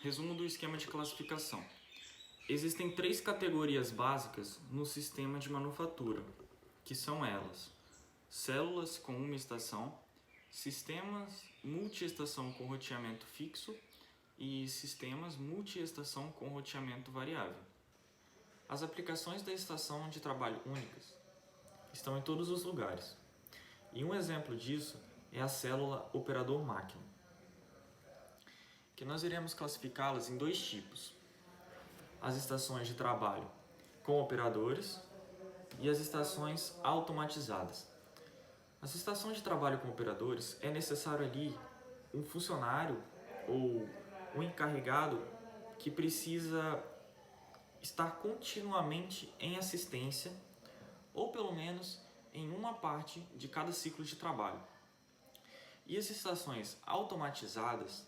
Resumo do esquema de classificação. Existem 3 categorias básicas no sistema de manufatura, que são elas: células com uma estação, sistemas multiestação com roteamento fixo e sistemas multiestação com roteamento variável. As aplicações da estação de trabalho únicas estão em todos os lugares, e um exemplo disso é a célula operador-máquina, que nós iremos classificá-las em 2 tipos: as estações de trabalho com operadores e as estações automatizadas. As estações de trabalho com operadores é necessário ali um funcionário ou um encarregado que precisa estar continuamente em assistência ou pelo menos em uma parte de cada ciclo de trabalho. E as estações automatizadas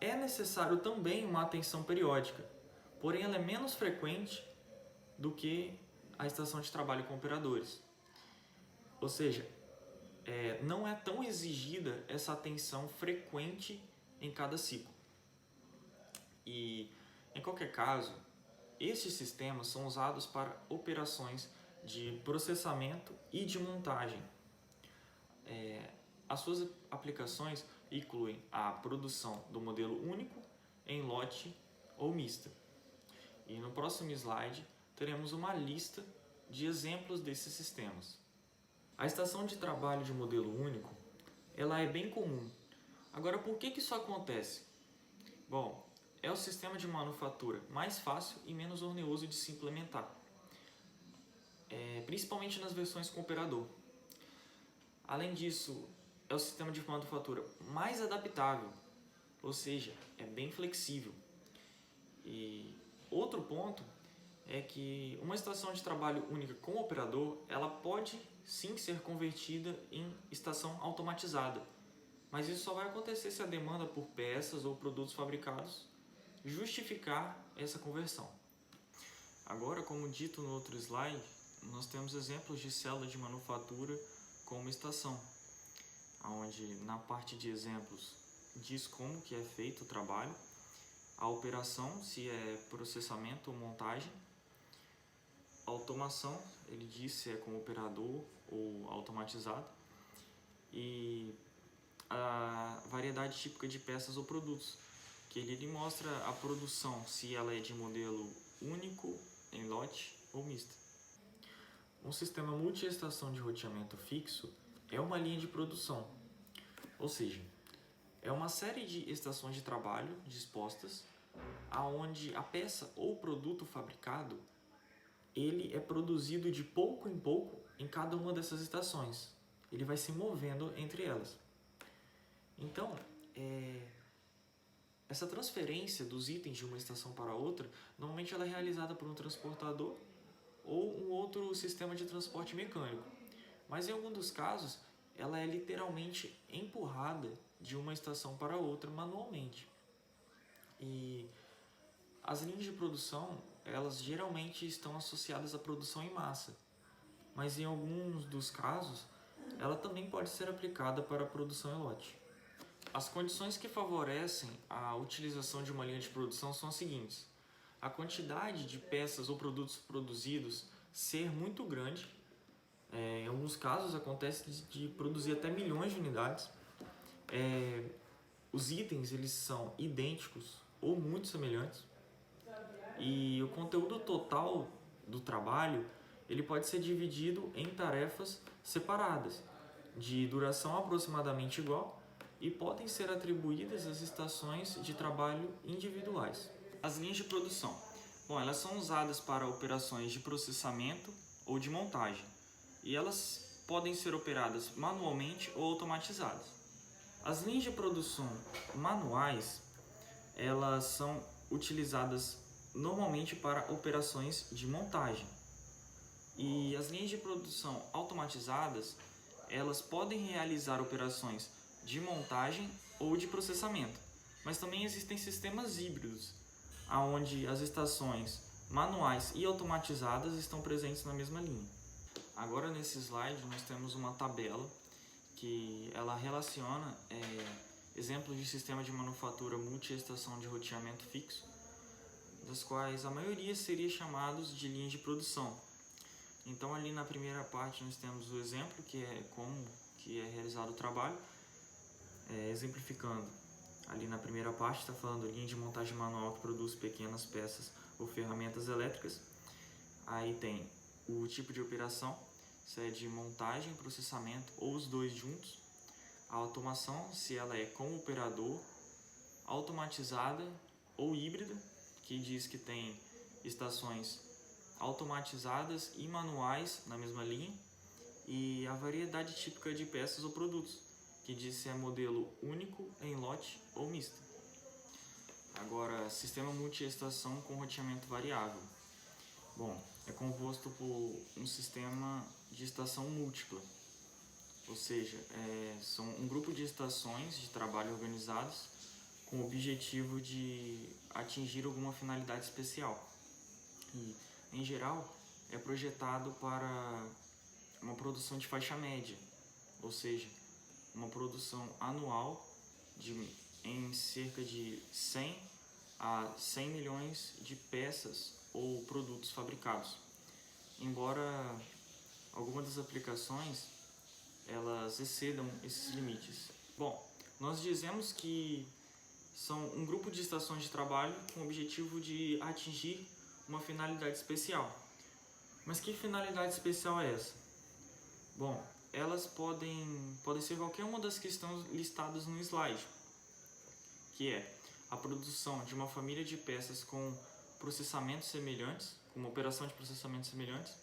é necessário também uma atenção periódica, porém ela é menos frequente do que a estação de trabalho com operadores. Ou seja, não é tão exigida essa atenção frequente em cada ciclo. E, em qualquer caso, estes sistemas são usados para operações de processamento e de montagem. As suas aplicações incluem a produção do modelo único, em lote ou mista. E no próximo slide teremos uma lista de exemplos desses sistemas. A estação de trabalho de modelo único, ela é bem comum. Agora, por que isso acontece? Bom, é o sistema de manufatura mais fácil e menos oneroso de se implementar, principalmente nas versões com operador. Além disso, é o sistema de manufatura mais adaptável, ou seja, é bem flexível. E outro ponto é que uma estação de trabalho única com operador, ela pode sim ser convertida em estação automatizada, mas isso só vai acontecer se a demanda por peças ou produtos fabricados justificar essa conversão. Agora, como dito no outro slide, nós temos exemplos de célula de manufatura com uma estação, onde na parte de exemplos diz como que é feito o trabalho, a operação, se é processamento ou montagem, a automação, ele diz se é com operador ou automatizado, e a variedade típica de peças ou produtos, que ele mostra a produção, se ela é de modelo único, em lote ou mista. Um sistema multiestação de roteamento fixo é uma linha de produção, ou seja, é uma série de estações de trabalho dispostas aonde a peça ou produto fabricado ele é produzido de pouco em pouco em cada uma dessas estações. Ele vai se movendo entre elas. Então, essa transferência dos itens de uma estação para outra, normalmente ela é realizada por um transportador ou um outro sistema de transporte mecânico. Mas em alguns dos casos, ela é literalmente empurrada de uma estação para outra manualmente. E as linhas de produção, elas geralmente estão associadas à produção em massa, mas em alguns dos casos, ela também pode ser aplicada para a produção em lote. As condições que favorecem a utilização de uma linha de produção são as seguintes: a quantidade de peças ou produtos produzidos ser muito grande, em alguns casos acontece de produzir até milhões de unidades, os itens eles são idênticos ou muito semelhantes, e o conteúdo total do trabalho ele pode ser dividido em tarefas separadas, de duração aproximadamente igual, e podem ser atribuídas às estações de trabalho individuais. As linhas de produção. Bom, elas são usadas para operações de processamento ou de montagem, e elas podem ser operadas manualmente ou automatizadas. As linhas de produção manuais, elas são utilizadas normalmente para operações de montagem. E as linhas de produção automatizadas, elas podem realizar operações de montagem ou de processamento, mas também existem sistemas híbridos, onde as estações manuais e automatizadas estão presentes na mesma linha. Agora nesse slide nós temos uma tabela que ela relaciona exemplos de sistema de manufatura multiestação de roteamento fixo, das quais a maioria seria chamados de linha de produção. Então ali na primeira parte nós temos o exemplo, que é como que é realizado o trabalho, exemplificando. Ali na primeira parte está falando linha de montagem manual que produz pequenas peças ou ferramentas elétricas. Aí tem o tipo de operação, se é de montagem, processamento ou os dois juntos. A automação, se ela é com operador, automatizada ou híbrida, que diz que tem estações automatizadas e manuais na mesma linha. E a variedade típica de peças ou produtos, que diz se é modelo único, em lote ou misto. Agora, sistema multiestação com roteamento variável. Bom, é composto por um sistema de estação múltipla, ou seja, são um grupo de estações de trabalho organizadas com o objetivo de atingir alguma finalidade especial. E, em geral, é projetado para uma produção de faixa média, ou seja, uma produção anual em cerca de 100 a 100 milhões de peças ou produtos fabricados. Embora algumas das aplicações elas excedam esses limites. Bom, nós dizemos que são um grupo de estações de trabalho com o objetivo de atingir uma finalidade especial. Mas que finalidade especial é essa? Bom, elas podem ser qualquer uma das que estão listadas no slide, que é a produção de uma família de peças com processamentos semelhantes, com uma operação de processamento semelhantes,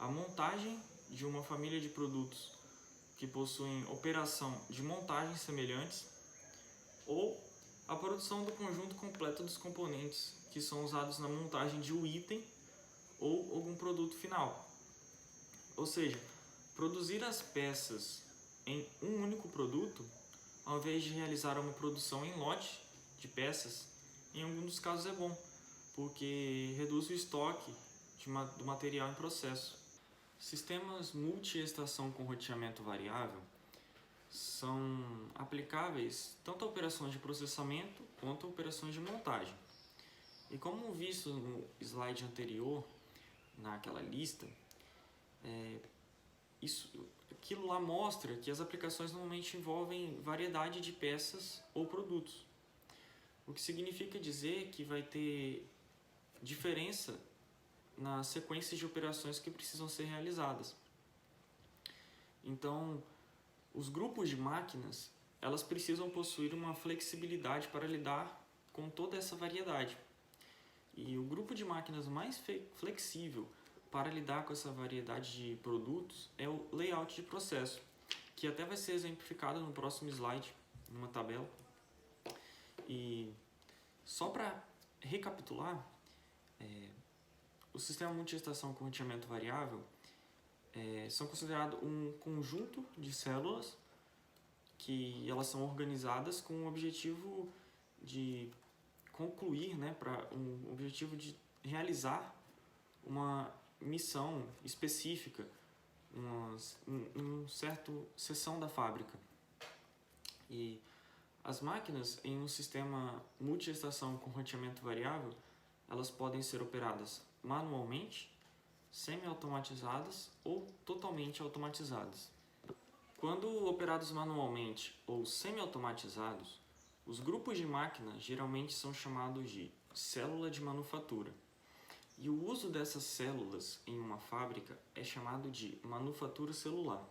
a montagem de uma família de produtos que possuem operação de montagem semelhantes, ou a produção do conjunto completo dos componentes que são usados na montagem de um item ou algum produto final. Ou seja, produzir as peças em um único produto, ao invés de realizar uma produção em lote de peças, em alguns dos casos é bom, porque reduz o estoque do material em processo. Sistemas multi-estação com roteamento variável são aplicáveis tanto a operações de processamento quanto a operações de montagem. E como visto no slide anterior, naquela lista, aquilo lá mostra que as aplicações normalmente envolvem variedade de peças ou produtos, o que significa dizer que vai ter diferença nas sequências de operações que precisam ser realizadas. Então, os grupos de máquinas, elas precisam possuir uma flexibilidade para lidar com toda essa variedade. E o grupo de máquinas mais flexível para lidar com essa variedade de produtos é o layout de processo, que até vai ser exemplificado no próximo slide, numa tabela. E só para recapitular, o sistema multiestação com roteamento variável são considerados um conjunto de células que elas são organizadas com o objetivo de concluir, para um objetivo de realizar uma missão específica, uma certa seção da fábrica. E as máquinas em um sistema multiestação com roteamento variável, elas podem ser operadas manualmente, semi-automatizadas ou totalmente automatizadas. Quando operados manualmente ou semi-automatizados, os grupos de máquinas geralmente são chamados de célula de manufatura. E o uso dessas células em uma fábrica é chamado de manufatura celular.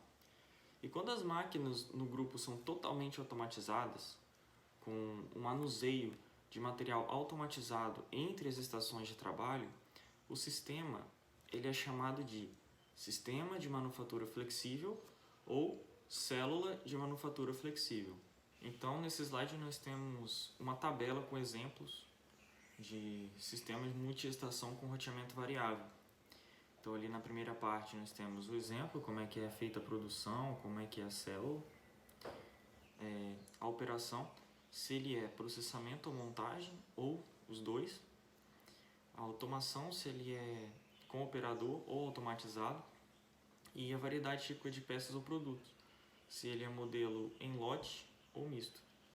E quando as máquinas no grupo são totalmente automatizadas, com o manuseio de material automatizado entre as estações de trabalho, o sistema ele é chamado de sistema de manufatura flexível ou célula de manufatura flexível. Então, nesse slide nós temos uma tabela com exemplos de sistemas de multiestação com roteamento variável. Então, ali na primeira parte nós temos o exemplo, como é que é feita a produção, como é que é a célula, a operação, se ele é processamento ou montagem, ou os dois, a automação, se ele é com operador ou automatizado, e a variedade típica de peças ou produtos, se ele é modelo em lote ou misto.